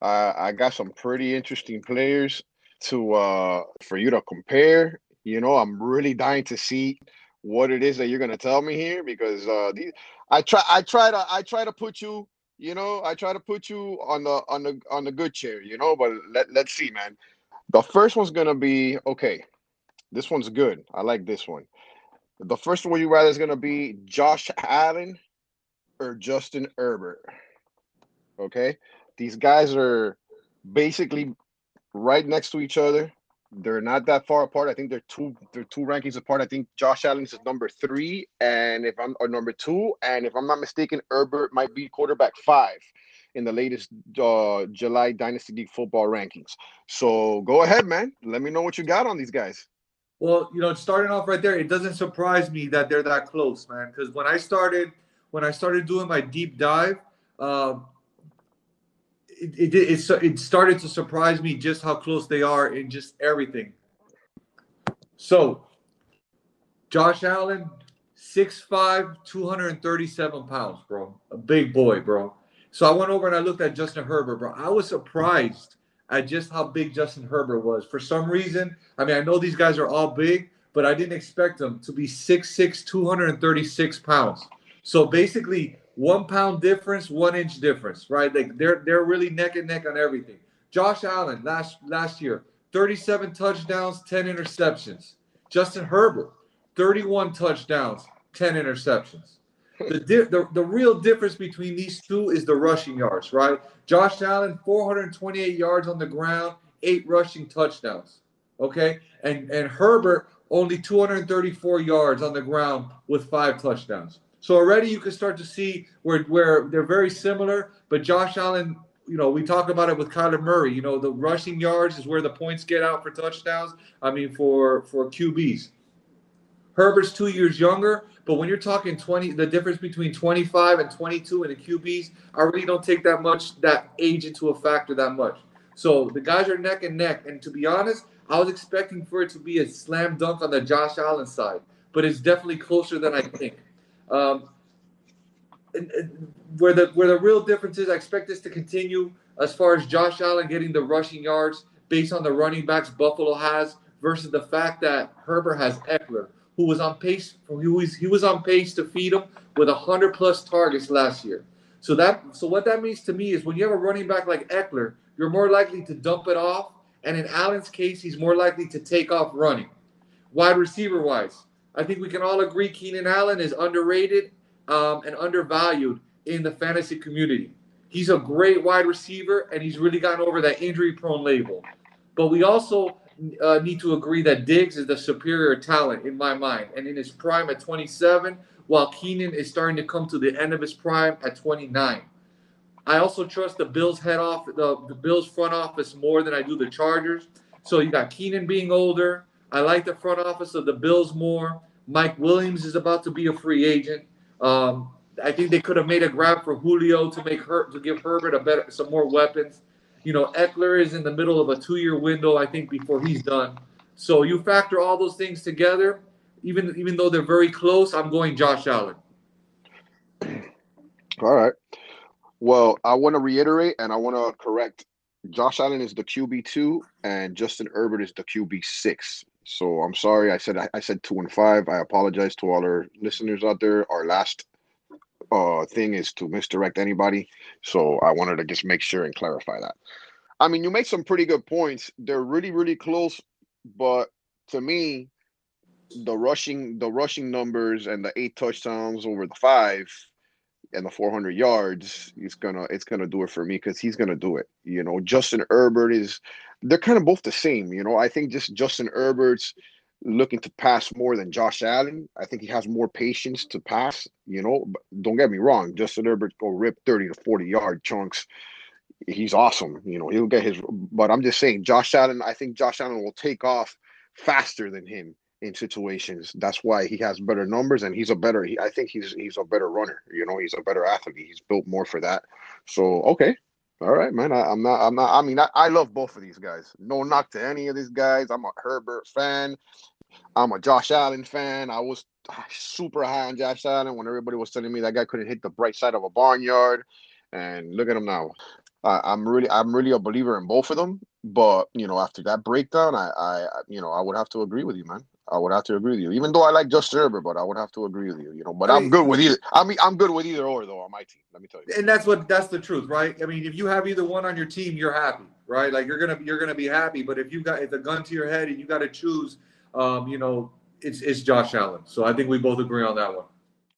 I got some pretty interesting players to for you to compare. I'm really dying to see what it is that you're gonna tell me here because I try to put you, I try to put you on the good chair, but let's see, man. The first one's gonna be okay. This one's good. I like this one. The first one you rather is gonna be Josh Allen or Justin Herbert. Okay, these guys are basically right next to each other. They're not that far apart. I think they're two rankings apart. I think Josh Allen is number three, and if I'm or number two, and if I'm not mistaken, Herbert might be quarterback five in the latest July Dynasty League football rankings. So go ahead, man. Let me know what you got on these guys. Well, starting off right there, it doesn't surprise me that they're that close, man. Because when I started doing my deep dive, uh, it started to surprise me just how close they are in just everything. So Josh Allen, 6'5", 237 pounds, bro. A big boy, bro. So I went over and I looked at Justin Herbert, bro. I was surprised at just how big Justin Herbert was. For some reason, I mean, I know these guys are all big, but I didn't expect them to be 6'6", 236 pounds. So basically, 1 pound difference, 1 inch difference, right? Like they're really neck and neck on everything. Josh Allen last year, 37 touchdowns, 10 interceptions. Justin Herbert, 31 touchdowns, 10 interceptions. The real difference between these two is the rushing yards, right? Josh Allen, 428 yards on the ground, 8 rushing touchdowns. Okay? And Herbert, only 234 yards on the ground with 5 touchdowns. So already you can start to see where they're very similar, but Josh Allen, we talk about it with Kyler Murray. The rushing yards is where the points get out for touchdowns. I mean, for QBs. Herbert's 2 years younger, but when you're talking the difference between 25 and 22 in the QBs, I really don't take that age into a factor that much. So the guys are neck and neck, and to be honest, I was expecting for it to be a slam dunk on the Josh Allen side, but it's definitely closer than I think. Um, where the real difference is, I expect this to continue as far as Josh Allen getting the rushing yards based on the running backs Buffalo has versus the fact that Herbert has Eckler, who was on pace. He was on pace to feed him with 100 plus targets last year. So what that means to me is when you have a running back like Eckler, you're more likely to dump it off, and in Allen's case, he's more likely to take off running. Wide receiver wise, I think we can all agree Keenan Allen is underrated and undervalued in the fantasy community. He's a great wide receiver, and he's really gotten over that injury-prone label. But we also need to agree that Diggs is the superior talent in my mind, and in his prime at 27, while Keenan is starting to come to the end of his prime at 29. I also trust the Bills front office more than I do the Chargers. So you got Keenan being older. I like the front office of the Bills more. Mike Williams is about to be a free agent. I think they could have made a grab for Julio to give Herbert some more weapons. Eckler is in the middle of a 2 year window, I think, before he's done. So you factor all those things together, even though they're very close, I'm going Josh Allen. All right. Well, I want to reiterate and I want to correct. Josh Allen is the QB2 and Justin Herbert is the QB6. So I'm sorry, I said 2 and 5. I apologize to all our listeners out there. Our last thing is to misdirect anybody. So I wanted to just make sure and clarify that. I mean, you make some pretty good points. They're really, really close, but to me, the rushing numbers and the 8 touchdowns over the five and the 400 yards, it's gonna do it for me because he's gonna do it. Justin Herbert is, they're kind of both the same. I think just Justin Herbert's looking to pass more than Josh Allen. I think he has more patience to pass. But don't get me wrong, Justin Herbert go rip 30 to 40 yard chunks. He's awesome. He'll get his. But I'm just saying, Josh Allen. I think Josh Allen will take off faster than him in situations. That's why he has better numbers, and he's a better. I think he's a better runner. He's a better athlete. He's built more for that. So okay, all right, man. I'm not. I'm not. I mean, I love both of these guys. No knock to any of these guys. I'm a Herbert fan. I'm a Josh Allen fan. I was super high on Josh Allen when everybody was telling me that guy couldn't hit the bright side of a barnyard, and look at him now. I'm really a believer in both of them. But after that breakdown, I would have to agree with you, man. I would have to agree with you, even though I like Justin Herbert, but I would have to agree with you. But I I'm mean, good with either. I mean, I'm good with either or though on my team. Let me tell you. and that's the truth, right? I mean, if you have either one on your team, you're happy, right? Like you're gonna be happy. But if you got it's a gun to your head and you got to choose, it's Josh Allen. So I think we both agree on that one.